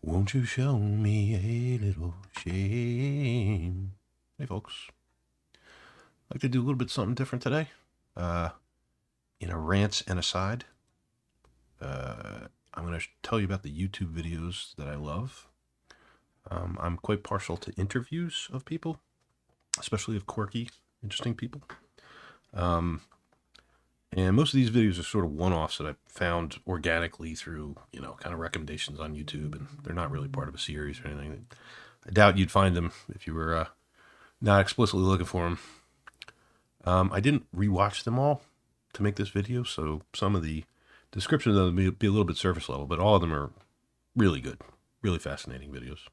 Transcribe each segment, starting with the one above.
Won't you show me a little shame? Hey, folks. I'd like to do a little bit something different today. In a rants and aside, I'm going to tell you about the YouTube videos that I love. I'm quite partial to interviews of people, especially of quirky, interesting people. And most of these videos are sort of one-offs that I found organically through, kind of recommendations on YouTube, and they're not really part of a series or anything. I doubt you'd find them if you were not explicitly looking for them. I didn't rewatch them all to make this video, so some of the descriptions of them may be a little bit surface level, but all of them are really good, really fascinating videos.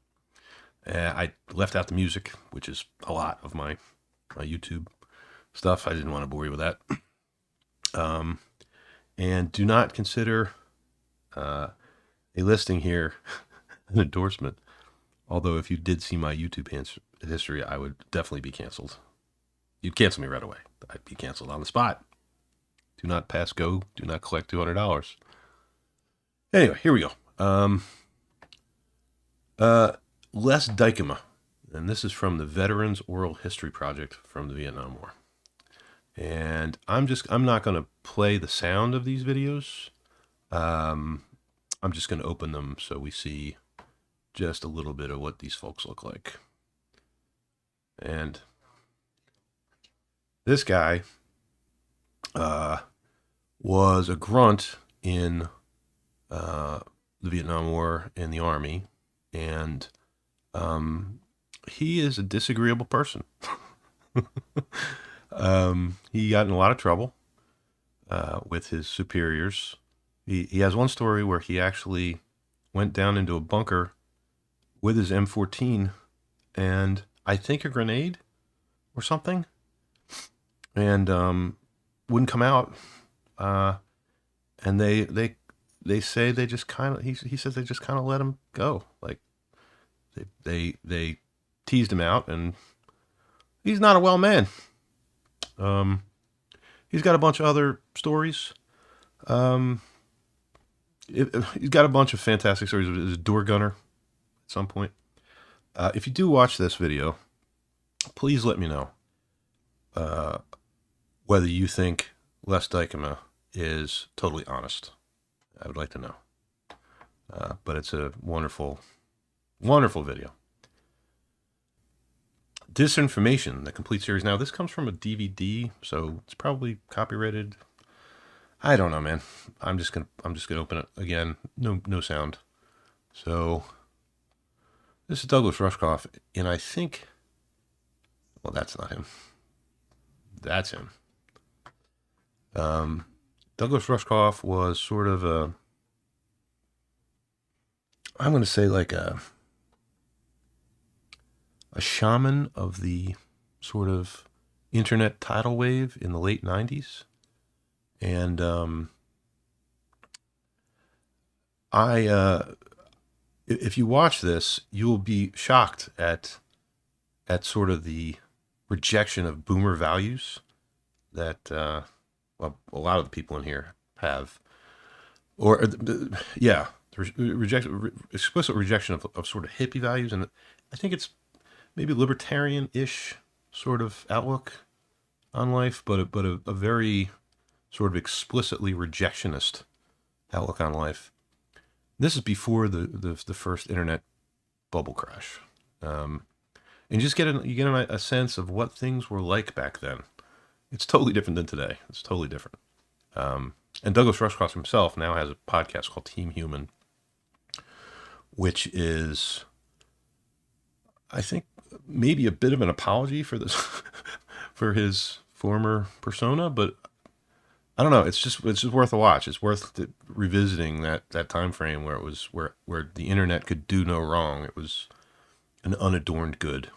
I left out the music, which is a lot of my YouTube stuff. I didn't want to bore you with that. And do not consider a listing here an endorsement. Although if you did see my YouTube history, I would definitely be canceled. You'd cancel me right away. I'd be canceled on the spot. Do not pass go. Do not collect $200. Anyway, here we go. Les Dykema. And this is from the Veterans Oral History Project from the Vietnam War. And I'm not going to play the sound of these videos. I'm just going to open them so we see just a little bit of what these folks look like. And this guy was a grunt in the Vietnam War in the Army, and he is a disagreeable person. He got in a lot of trouble with his superiors. He has one story where he actually went down into a bunker with his M14 and I think a grenade or something, and wouldn't come out. And they say they just kind of, he says they just kind of let him go. Like they teased him out, and he's not a well man. He's got a bunch of other stories. He's got a bunch of fantastic stories. He was a door gunner at some point. If you do watch this video, please let me know whether you think Les Dykema is totally honest. I would like to know. But it's a wonderful, wonderful video. Disinformation, the complete series. Now, this comes from a DVD, so it's probably copyrighted. I don't know, man. I'm just gonna open it again. No sound. So this is Douglas Rushkoff, and I think, well, that's not him. That's him. Douglas Rushkoff was sort of I'm going to say like a shaman of the sort of internet tidal wave in the late 90s. And if you watch this, you will be shocked at sort of the rejection of boomer values that well, a lot of the people in here have, or yeah, explicit rejection of sort of hippie values, and I think it's maybe libertarian-ish sort of outlook on life, but a very sort of explicitly rejectionist outlook on life. This is before the first internet bubble crash, and you get a sense of what things were like back then. It's totally different than today. It's totally different. And Douglas Rushkoff himself now has a podcast called Team Human, which is, I think, maybe a bit of an apology for this, for his former persona, but I don't know. It's just worth a watch. It's worth revisiting that time frame where it was where the internet could do no wrong. It was an unadorned good.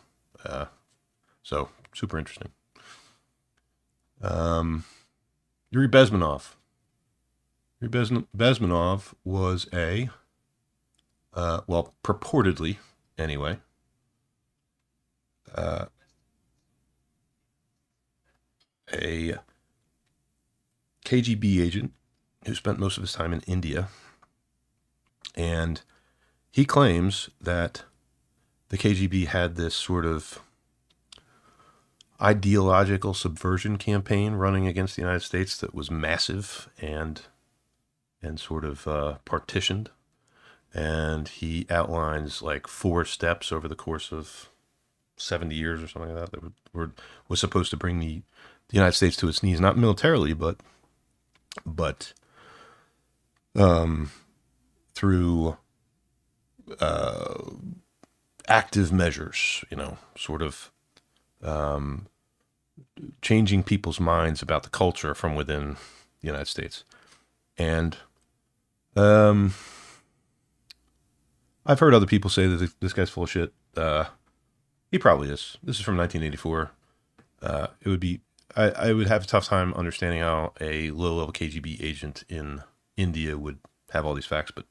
So super interesting. Yuri Bezmenov. Yuri Besmanov was well, purportedly anyway, a KGB agent who spent most of his time in India, and he claims that the KGB had this sort of ideological subversion campaign running against the United States that was massive and sort of partitioned. And he outlines like 4 steps over the course of 70 years or something like that was supposed to bring the United States to its knees, not militarily, but through active measures, sort of changing people's minds about the culture from within the United States. And I've heard other people say that this guy's full of shit. He probably is. This is from 1984. It would be, I would have a tough time understanding how a low-level KGB agent in India would have all these facts, but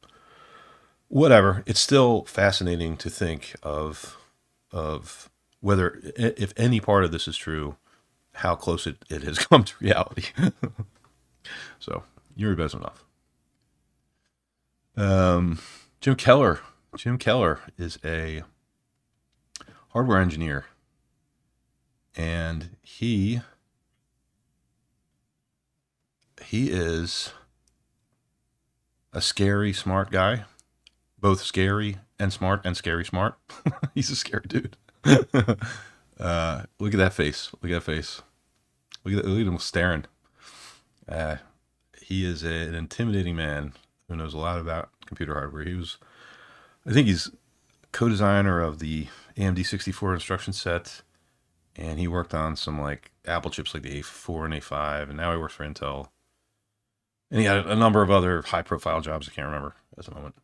whatever. It's still fascinating to think of whether, if any part of this is true, how close it has come to reality. So, Yuri Bezmenov. Jim Keller. Jim Keller is a hardware engineer, and he is a scary smart guy, both scary and smart, and scary smart. He's a scary dude. Look at that face. Look at that face. Look at him staring. He is an intimidating man who knows a lot about computer hardware. I think he's co-designer of the AMD 64 instruction set, and he worked on some like Apple chips like the A4 and A5, and now he works for Intel. And he had a number of other high-profile jobs I can't remember at the moment.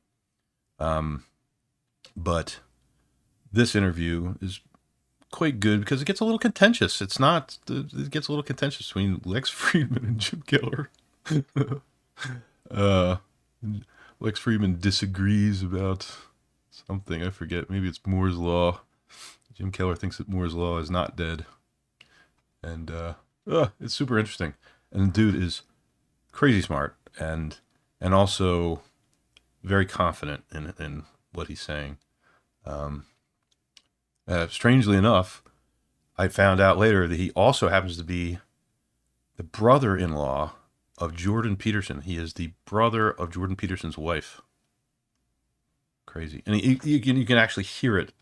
But this interview is quite good because it gets a little contentious. It gets a little contentious between Lex Fridman and Jim Keller. Lex Fridman disagrees about something. I forget. Maybe it's Moore's Law. Jim Keller thinks that Moore's Law is not dead. And it's super interesting. And the dude is crazy smart and also very confident in what he's saying. Strangely enough, I found out later that he also happens to be the brother-in-law of Jordan Peterson. He is the brother of Jordan Peterson's wife. Crazy. And you can actually hear it.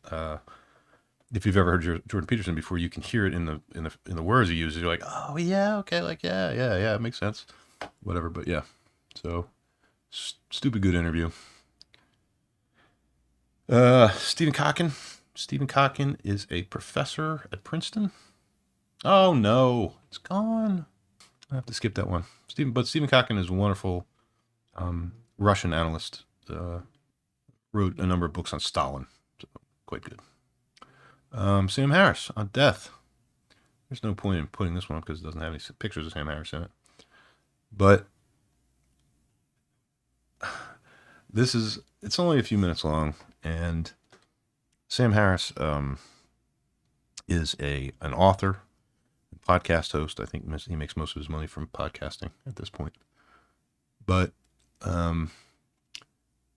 If you've ever heard Jordan Peterson before, you can hear it in the words he uses. You're like, oh yeah, okay, like yeah, it makes sense. Whatever, but yeah. So stupid good interview. Stephen Kotkin. Stephen Kotkin is a professor at Princeton. Oh no, it's gone. I have to skip that one. Stephen Kotkin is a wonderful Russian analyst. Wrote a number of books on Stalin. So quite good. Sam Harris on death. There's no point in putting this one up because it doesn't have any pictures of Sam Harris in it. But it's only a few minutes long, and Sam Harris is an author, podcast host. I think he makes most of his money from podcasting at this point. But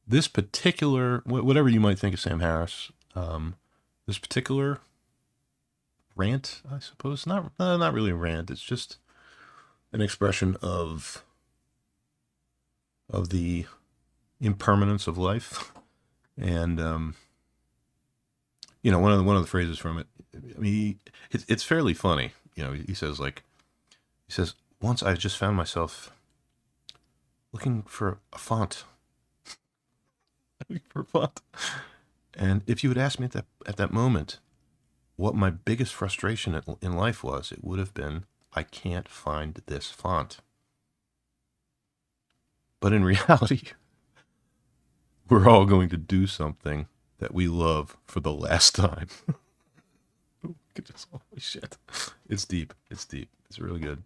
this particular, whatever you might think of Sam Harris, this particular rant, I suppose, not really a rant. It's just an expression of the impermanence of life, and one of the phrases from it. I mean, it's fairly funny. He says once I just found myself looking for a font. And if you had asked me at that moment what my biggest frustration in life was, it would have been, I can't find this font. But in reality, we're all going to do something that we love for the last time. Holy shit. It's deep. It's really good.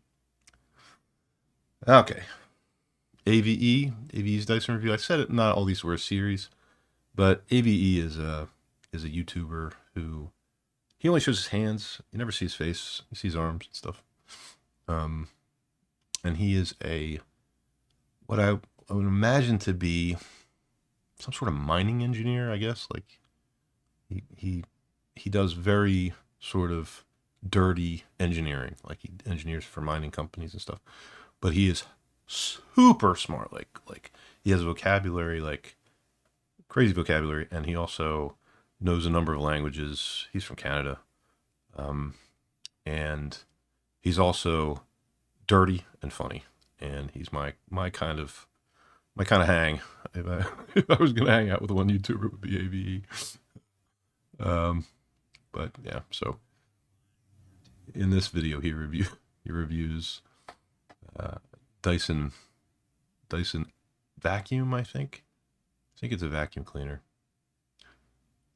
Okay. AVE's Dyson review. I said it, not all these were a series, but AVE is a YouTuber who, he only shows his hands. You never see his face. You see his arms and stuff. And he is what I would imagine to be some sort of mining engineer, I guess. Like he does very sort of dirty engineering, like he engineers for mining companies and stuff. But he is super smart. Like he has a vocabulary, like crazy vocabulary, and he also knows a number of languages. He's from Canada, and he's also dirty and funny. And he's my kind of hang. If I was gonna hang out with one YouTuber, it would be AVE. But yeah, so in this video, he reviews Dyson vacuum. I think it's a vacuum cleaner,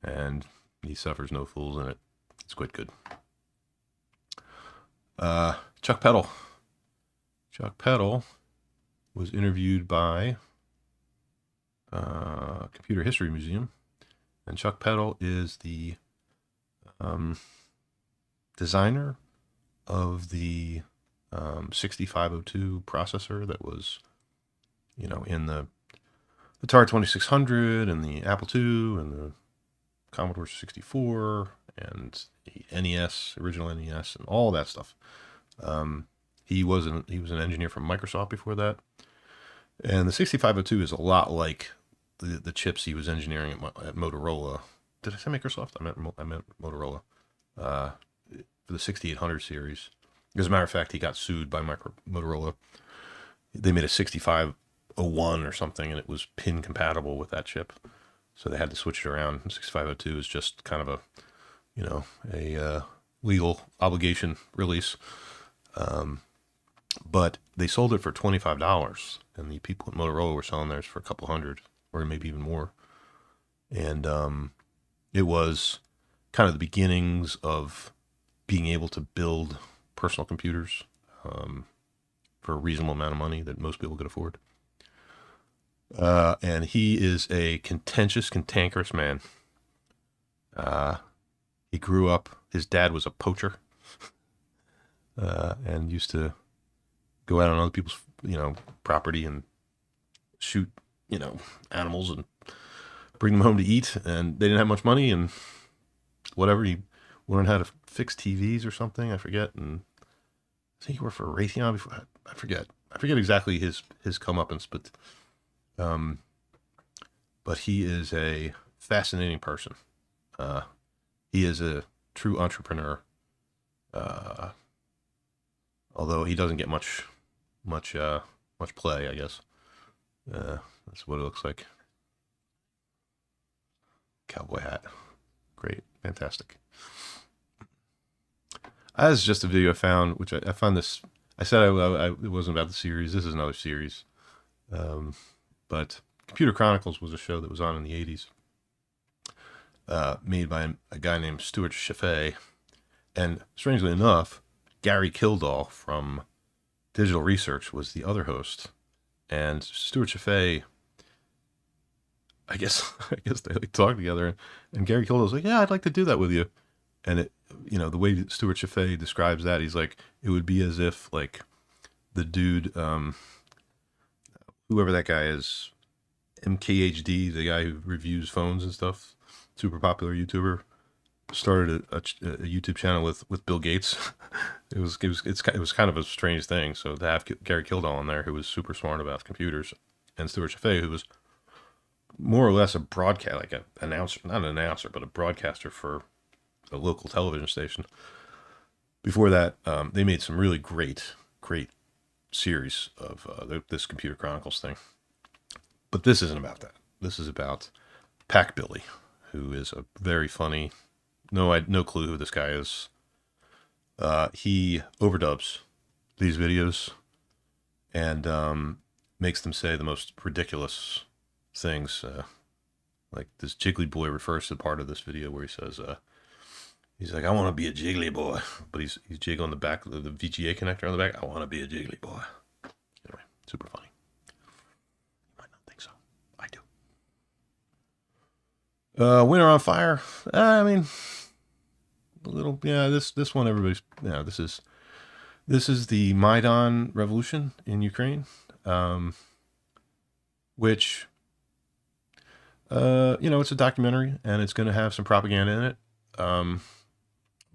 and he suffers no fools in it. It's quite good. Chuck Peddle. Chuck Peddle was interviewed by Computer History Museum, and Chuck Peddle is the designer of the 6502 processor that was, in the TAR 2600 and the Apple II and the Commodore 64 and the NES, original NES, and all that stuff. He was an engineer from Microsoft before that, and the 6502 is a lot like the chips he was engineering at Motorola. Did I say Microsoft? I meant Motorola. For the 6800 series. As a matter of fact, he got sued by Motorola. They made a 6501 or something, and it was pin compatible with that chip, so they had to switch it around. 6502 is just kind of a legal obligation release. But they sold it for $25, and the people at Motorola were selling theirs for a couple hundred, or maybe even more. And it was kind of the beginnings of being able to build personal computers for a reasonable amount of money that most people could afford. And he is a contentious, cantankerous man. He grew up, his dad was a poacher, and used to go out on other people's, property and shoot, animals and bring them home to eat. And they didn't have much money, and whatever, he learned how to fix TVs or something, I forget. And I think he worked for Raytheon before. I forget exactly his comeuppance, but he is a fascinating person. He is a true entrepreneur, although he doesn't get much play, I guess. That's what it looks like. Cowboy hat, great, fantastic. As just a video I found, which I found this. I said it wasn't about the series. This is another series, but Computer Chronicles was a show that was on in the 80s, made by a guy named Stuart Chaffee, and strangely enough, Gary Kildall from Digital Research was the other host, and Stuart Chaffee, I guess they talked together, and Gary Kildall's like, yeah, I'd like to do that with you. And it, the way Stuart Chaffee describes that, he's like, it would be as if like the dude, whoever that guy is, MKHD, the guy who reviews phones and stuff, super popular YouTuber, started a YouTube channel with Bill Gates. It was kind of a strange thing. So to have Gary Kildall on there, who was super smart about computers, and Stuart Chaffee, who was more or less a broadcast, like an announcer, not an announcer, but a broadcaster for a local television station. Before that, they made some really great series of this Computer Chronicles thing. But this isn't about that. This is about Pack Billy, who is a very funny. No clue who this guy is. He overdubs these videos and makes them say the most ridiculous things. Like this Jiggly boy refers to part of this video where he says, he's like, I want to be a Jiggly boy. But he's jiggling the back of the VGA connector on the back. I want to be a Jiggly boy. Anyway, super funny. You might not think so. I do. Winter on Fire. I mean, a little, yeah, this one, everybody's, this is the Maidan revolution in Ukraine, which It's a documentary, and it's going to have some propaganda in it.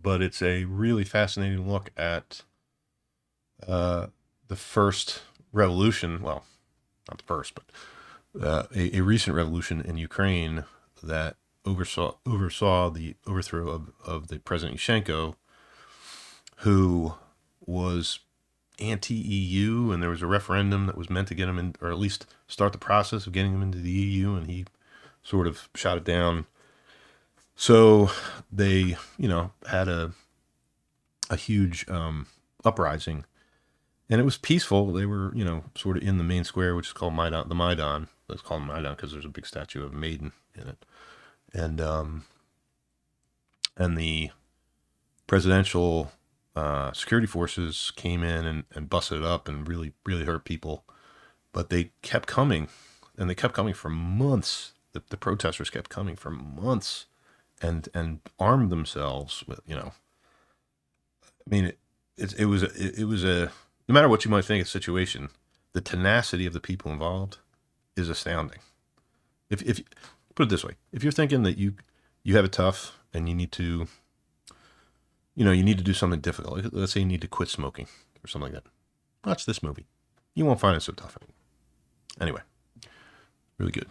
But it's a really fascinating look at the first revolution. Well, not the first, but a recent revolution in Ukraine that oversaw the overthrow of the President Yushchenko, who was anti-EU, and there was a referendum that was meant to get him in, or at least start the process of getting him into the EU, and he sort of shot it down. So they, had a huge uprising, and it was peaceful. They were, sort of in the main square, which is called Maidan. The Maidan. It's called Maidan because there's a big statue of a maiden in it, and the presidential security forces came in and busted it up and really, really hurt people. But they kept coming, and they kept coming for months. The protesters kept coming for months, and armed themselves with, I mean, it was a no matter what you might think of the situation, the tenacity of the people involved is astounding. If put it this way, if you're thinking that you have it tough and you need to, you need to do something difficult, let's say you need to quit smoking or something like that, watch this movie. You won't find it so tough anymore. Anyway, really good.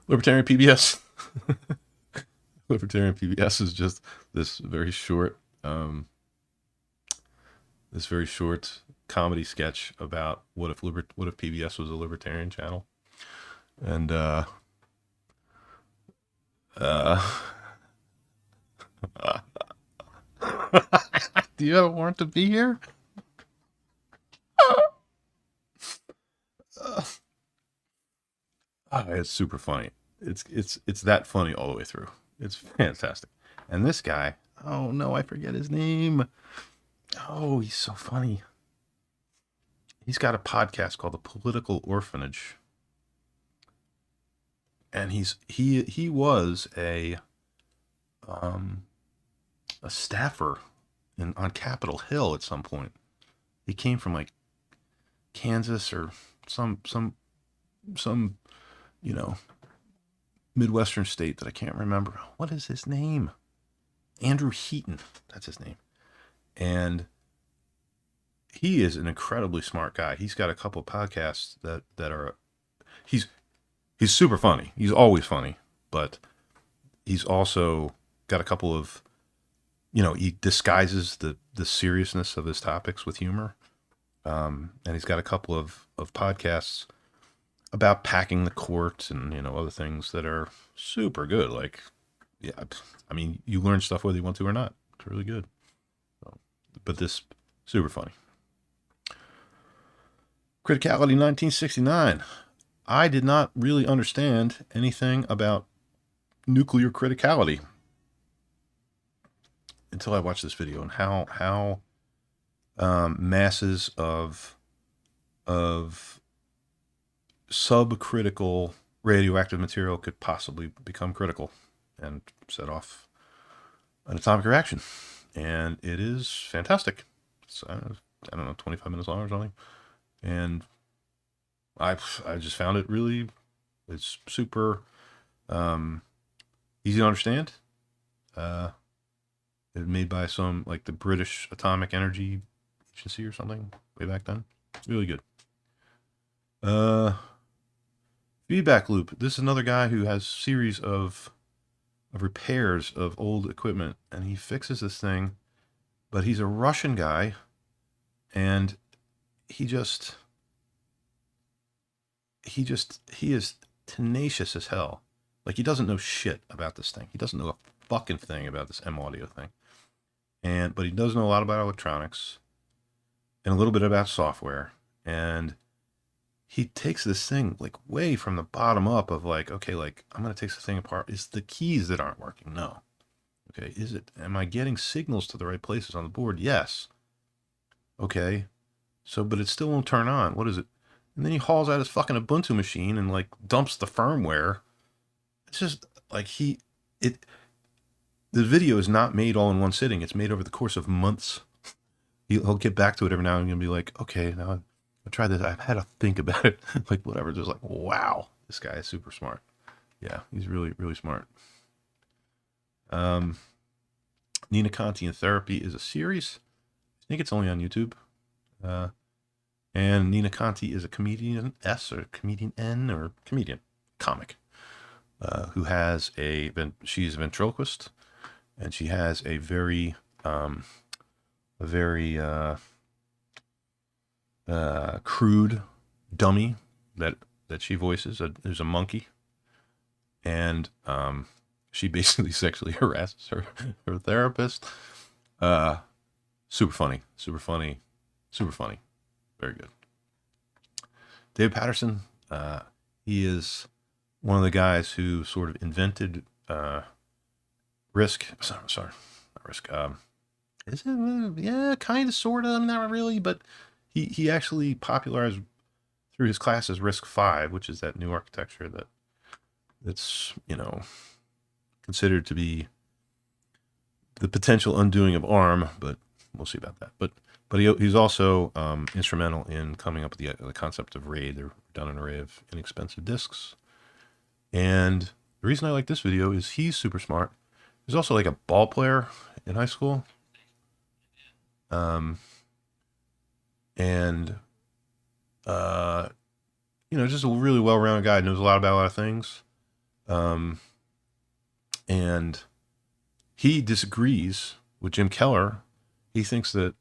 Libertarian PBS. Libertarian PBS is just this very short comedy sketch about what if PBS was a libertarian channel, and do you have a warrant to be here? It's super funny. It's that funny all the way through. It's fantastic. And this guy, oh no, I forget his name. Oh, he's so funny. He's got a podcast called The Political Orphanage. And he was a staffer on Capitol Hill at some point. He came from like Kansas or some Midwestern state that I can't remember. What is his name? Andrew Heaton. That's his name. And he is an incredibly smart guy. He's got a couple of podcasts that are, he's super funny. He's always funny, but he's also got a couple of, he disguises the seriousness of his topics with humor. And he's got a couple of podcasts about packing the court and, other things that are super good. Like, yeah, I mean, you learn stuff whether you want to or not. It's really good. But this, super funny. Criticality 1969. I did not really understand anything about nuclear criticality until I watched this video, and how masses of subcritical radioactive material could possibly become critical and set off an atomic reaction. And it is fantastic. It's, I don't know, 25 minutes long or something. And I just found it really, it's super easy to understand. It was made by some, like the British Atomic Energy Agency or something way back then. Really good. Feedback loop. This is another guy who has series of repairs of old equipment, and he fixes this thing, but he's a Russian guy, and he is tenacious as hell. Like, he doesn't know shit about this thing. He doesn't know a fucking thing about this M audio thing. But he does know a lot about electronics and a little bit about software. And he takes this thing like way from the bottom up of like, okay, like I'm going to take this thing apart. Is the keys that aren't working? No. Okay. Am I getting signals to the right places on the board? Yes. Okay. So, but it still won't turn on. What is it? And then he hauls out his fucking Ubuntu machine and like dumps the firmware. It's just like the video is not made all in one sitting. It's made over the course of months. He'll get back to it every now and then and be like, okay, now I'll try this. I've had to think about it. Like, whatever. Just like, wow. This guy is super smart. Yeah, he's really, really smart. Nina Conti in Therapy is a series. I think it's only on YouTube. And Nina Conti is a comedian S or comedian N or comedian, comic, who has she's a ventriloquist, and she has a very crude dummy that she voices. There's a monkey, and she basically sexually harasses her therapist. Super funny. Very good. David Patterson, he is one of the guys who sort of invented RISC. Sorry, not RISC. Is it? Yeah, kind of, sort of, not really, but he actually popularized through his classes RISC-V, which is that new architecture that's considered to be the potential undoing of ARM, but we'll see about that. But he's also instrumental in coming up with the concept of RAID, the redundant array of inexpensive disks. And the reason I like this video is he's super smart. He's also like a ball player in high school. Just a really well-rounded guy, knows a lot about a lot of things. And he disagrees with Jim Keller. He thinks that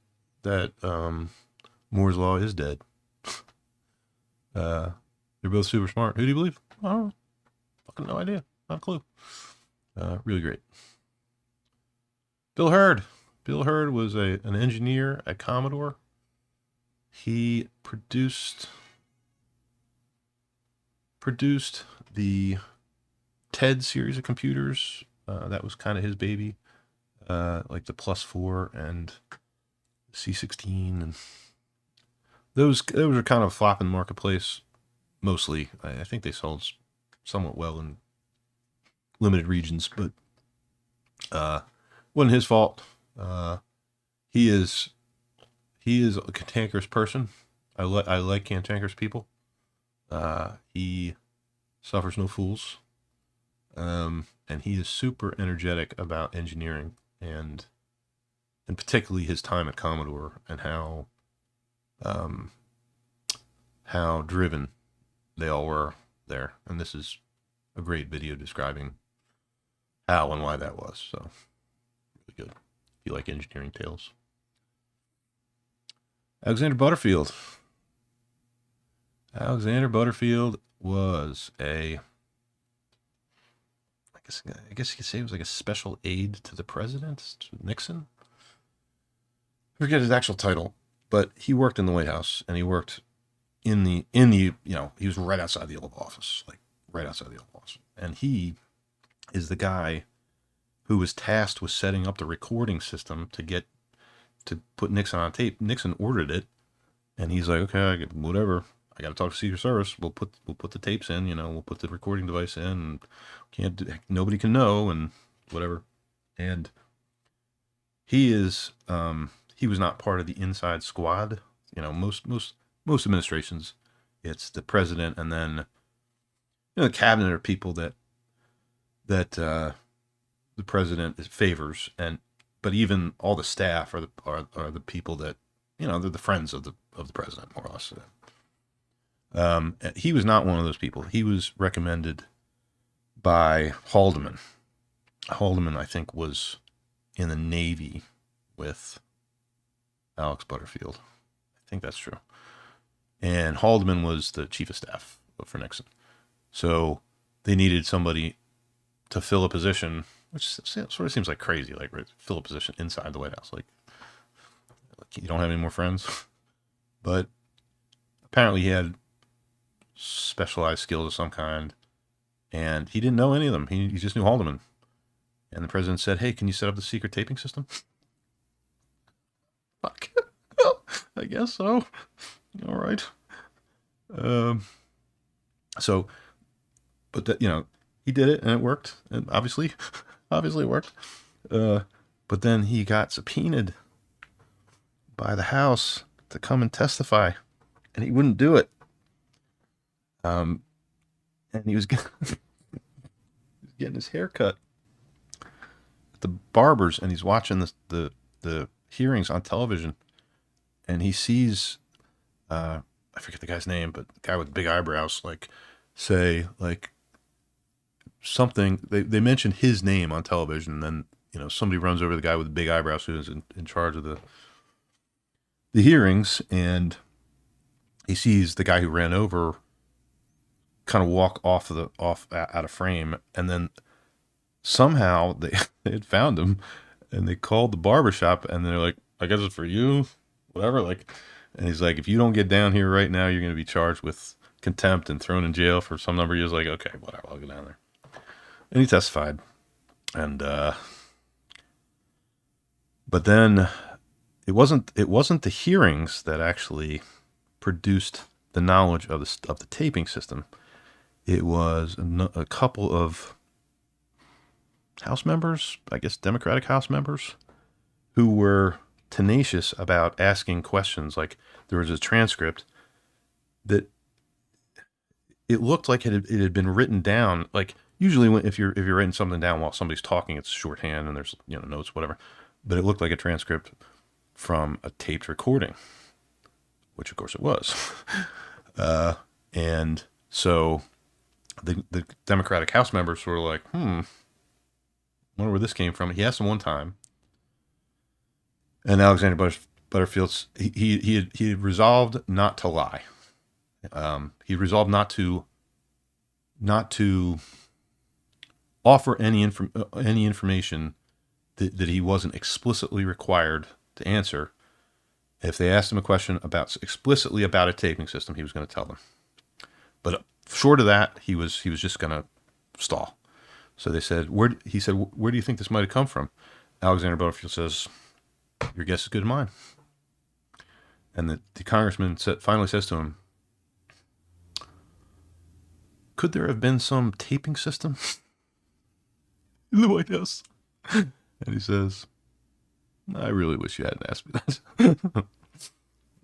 Moore's Law is dead. They're both super smart. Who do you believe? I don't know. Fucking no idea. Not a clue. Really great. Bill Hurd. Bill Hurd was an engineer at Commodore. He produced the TED series of computers. That was kind of his baby. Like the +4 and C16, and those are kind of flopping marketplace mostly. I think they sold somewhat well in limited regions, but wasn't his fault. He is a cantankerous person. I like cantankerous people. He suffers no fools, and he is super energetic about engineering and particularly his time at Commodore and how driven they all were there. And this is a great video describing how and why that was. So really good if you like engineering tales. Alexander Butterfield. Alexander Butterfield was I guess you could say it was like a special aide to the president, to Nixon. I forget his actual title, but he worked in the White House, and he worked in the he was right outside the Oval Office, like right outside the Oval Office. And he is the guy who was tasked with setting up the recording system to put Nixon on tape. Nixon ordered it, and he's like, okay, whatever. I got to talk to Secret Service. We'll put the tapes in, we'll put the recording device in, and nobody can know, and whatever. And he was not part of the inside squad. Most administrations, it's the president, and then the cabinet are people that the president favors, but even all the staff are the people that they're the friends of the president, more or less. He was not one of those people. He was recommended by Haldeman. Haldeman, I think, was in the Navy with Alex Butterfield. I think that's true. And Haldeman was the chief of staff for Nixon. So they needed somebody to fill a position, which sort of seems like crazy, like fill a position inside the White House. Like you don't have any more friends. But apparently he had specialized skills of some kind, and he didn't know any of them. He just knew Haldeman. And the president said, hey, can you set up the secret taping system? Fuck. Well, I guess so. All right. But that, he did it, and it worked. And obviously it worked. But then he got subpoenaed by the House to come and testify, and he wouldn't do it. and he was getting his hair cut at the barber's, and he's watching the hearings on television, and he sees I forget the guy's name, but the guy with big eyebrows, like, say, like, something. They mentioned his name on television, and then, you know, somebody runs over the guy with the big eyebrows who is in charge of the hearings, and he sees the guy who ran over kind of walk off out of frame, and then somehow they had found him, and they called the barbershop, and they're like, I guess it's for you, whatever, like, and he's like, if you don't get down here right now, you're going to be charged with contempt and thrown in jail for some number of years. Like, okay, whatever, I'll go down there. And he testified, and but then it wasn't the hearings that actually produced the knowledge of the taping system. It was a couple of House members, I guess Democratic House members, who were tenacious about asking questions. Like, there was a transcript that it looked like it had been written down. Like, usually if you're writing something down while somebody's talking, it's shorthand and there's, you know, notes, whatever. But it looked like a transcript from a taped recording, which of course it was. And so the Democratic House members were like, wonder where this came from. He asked him one time, and Alexander Butterfield, he had resolved not to lie. He resolved not to offer any information that he wasn't explicitly required to answer. If they asked him a question explicitly about a taping system, he was going to tell them. But short of that, he was just going to stall. So they said, where do you think this might have come from? Alexander Butterfield says, your guess is good as mine. And the congressman finally says to him, could there have been some taping system in the White House? And he says, I really wish you hadn't asked me that.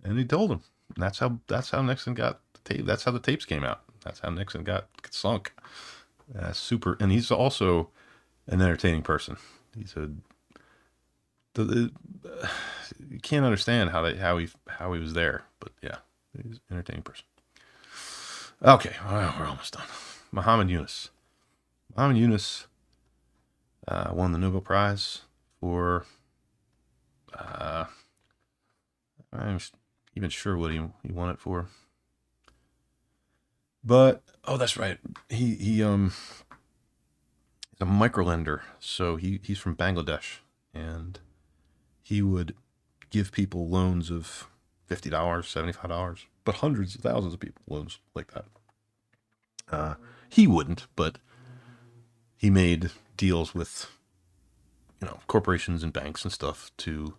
And he told him. And that's how Nixon got the tape. That's how the tapes came out. That's how Nixon got sunk. Super. And he's also an entertaining person. He's you can't understand how he was there, but yeah, he's an entertaining person. Okay, well, we're almost done. Muhammad Yunus. Muhammad Yunus won the Nobel Prize for I'm not even sure what he won it for. But that's right. He's a microlender, so he's from Bangladesh, and he would give people loans of $50, $75, but hundreds of thousands of people loans like that. He wouldn't, but he made deals with, you know, corporations and banks and stuff to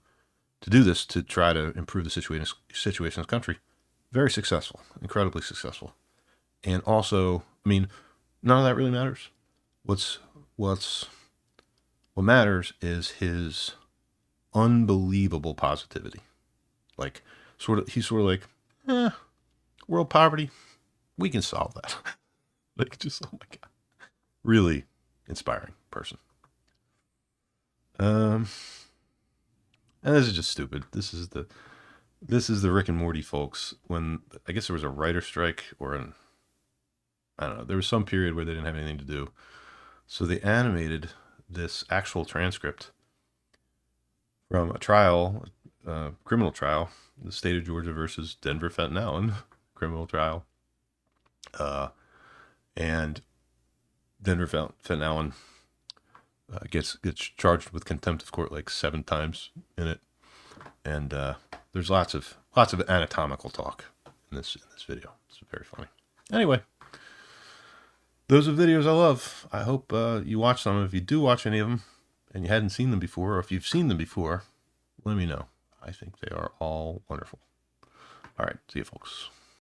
do this, to try to improve the situation in the country. Very successful, incredibly successful. And also, I mean, none of that really matters. What matters is his unbelievable positivity. Like, he's sort of like, world poverty, we can solve that. Like, just, oh my God, really inspiring person. And this is just stupid. This is the Rick and Morty folks. When I guess there was a writer strike or I don't know, there was some period where they didn't have anything to do, so they animated this actual transcript from a trial, criminal trial, the state of Georgia versus Denver Felton Allen criminal trial, and Denver Felton Allen gets charged with contempt of court like 7 times in it, and there's lots of anatomical talk in this video. It's very funny. Anyway, those are videos I love. I hope you watch them. If you do watch any of them and you hadn't seen them before, or if you've seen them before, let me know. I think they are all wonderful. All right, see you folks.